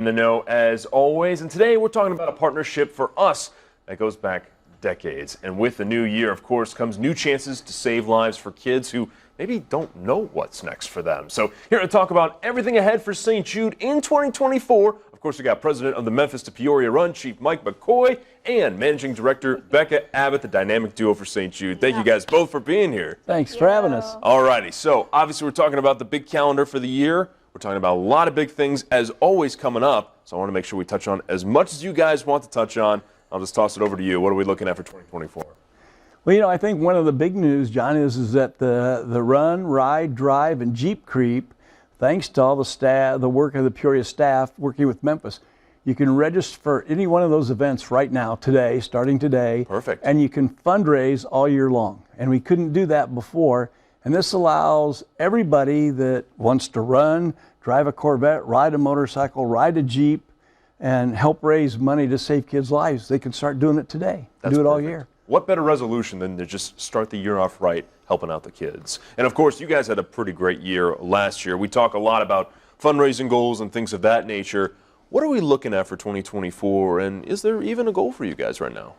In the know as always, and today we're talking about a partnership for us that goes back decades. And with the new year, of course, comes new chances to save lives for kids who maybe don't know what's next for them. So here to talk about everything ahead for St. Jude in 2024, of course, we got President of the Memphis to Peoria Run, Chief Mike McCoy, and Managing Director Becca Abbott, the dynamic duo for St. Jude. Thank you guys both for being here. Thanks for having us. All righty, so obviously we're talking about the big calendar for the year. We're talking about a lot of big things, as always, coming up. So I want to make sure we touch on as much as you guys want to touch on. I'll just toss it over to you. What are we looking at for 2024? Well, I think one of the big news, John, is that the run, ride, drive, and Jeep creep, thanks to all the staff, the work of the Peoria staff working with Memphis, you can register for any one of those events right now, today, starting today. Perfect. And you can fundraise all year long. And we couldn't do that before. And this allows everybody that wants to run, drive a Corvette, ride a motorcycle, ride a Jeep, and help raise money to save kids' lives. They can start doing it today. That's do it all perfect. year. What better resolution than to just start the year off right, helping out the kids? And of course, you guys had a pretty great year last year. We talk a lot about fundraising goals and things of that nature. What are we looking at for 2024? And is there even a goal for you guys right now?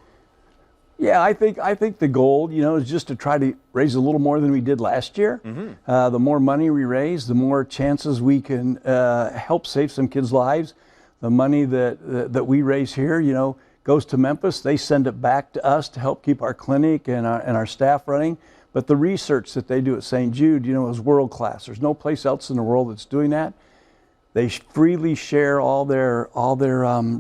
Yeah, I think the goal, is just to try to raise a little more than we did last year. The more money we raise, the more chances we can help save some kids' lives. The money that we raise here, goes to Memphis. They send it back to us to help keep our clinic and our staff running. But the research that they do at St. Jude, is world class. There's no place else in the world that's doing that. They freely share all their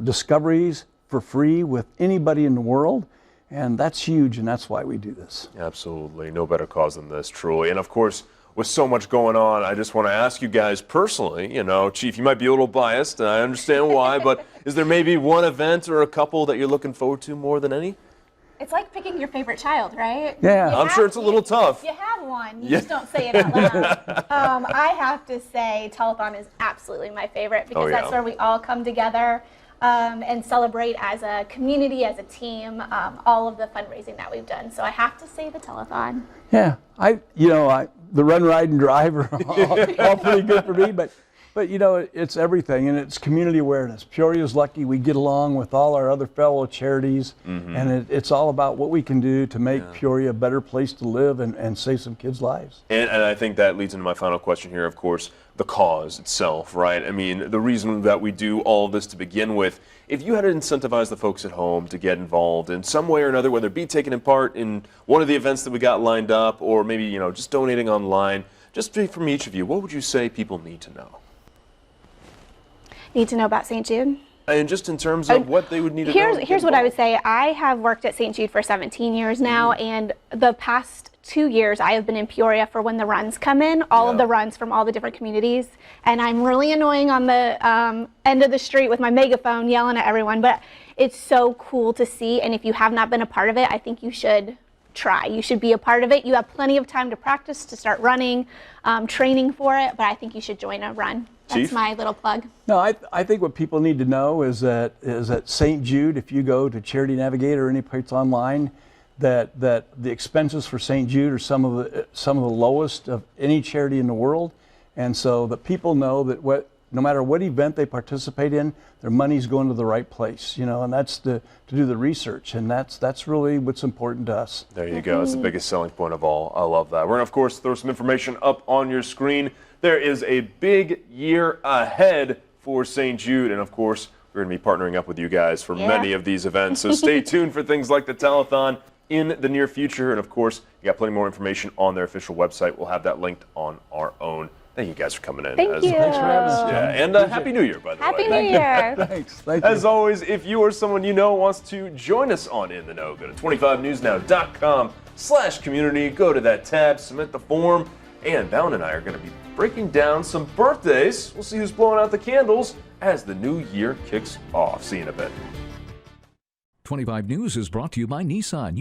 discoveries for free with anybody in the world. And that's huge, and that's why we do this. Absolutely. No better cause than this, truly. And of course, with so much going on, I just want to ask you guys personally, Chief, you might be a little biased, and I understand why, but is there maybe one event or a couple that you're looking forward to more than any? It's like picking your favorite child, right? Yeah. I'm sure it's a little tough. You have one. You just don't say it out loud. I have to say telethon is absolutely my favorite because that's where we all come together and celebrate as a community, as a team, all of the fundraising that we've done. So I have to say the telethon. Yeah, the run, ride, and drive are all pretty good for me, but it's everything, and it's community awareness. Peoria's lucky we get along with all our other fellow charities, and it's all about what we can do to make Peoria a better place to live and save some kids' lives. And I think that leads into my final question here, of course, the cause itself, right? I mean, the reason that we do all of this to begin with, if you had to incentivize the folks at home to get involved in some way or another, whether it be taking part in one of the events that we got lined up or maybe, just donating online, just from each of you, what would you say people need to know? Need to know about St. Jude? And just in terms of what they would need to know. Here's what I would say. I have worked at St. Jude for 17 years now, and the past 2 years I have been in Peoria for when the runs come in, all of the runs from all the different communities, and I'm really annoying on the end of the street with my megaphone yelling at everyone, but it's so cool to see, and if you have not been a part of it, I think you should try. You should be a part of it. You have plenty of time to practice, to start running, training for it, but I think you should join a run. That's Chief? my little plug. No, I think what people need to know is that St. Jude, if you go to Charity Navigator or any place online, that the expenses for St. Jude are some of the lowest of any charity in the world, and so that people know that no matter what event they participate in, their money's going to the right place, and that's to do the research, and that's really what's important to us. There you go. That's the biggest selling point of all. I love that. We're going to, of course, throw some information up on your screen. There is a big year ahead for St. Jude, and of course, we're going to be partnering up with you guys for many of these events. So stay tuned for things like the telethon in the near future, and of course, you got plenty more information on their official website. We'll have that linked on our own. Thank you guys for coming in. Thank you. Thanks for having us. Yeah, and Happy New Year, by the way. Happy New Year. Thanks. Thank you. As always, if you or someone you know wants to join us on In the Know, go to 25newsnow.com/community. Go to that tab, submit the form, and Val and I are going to be breaking down some birthdays. We'll see who's blowing out the candles as the new year kicks off. See you in a bit. 25 News is brought to you by Nissan.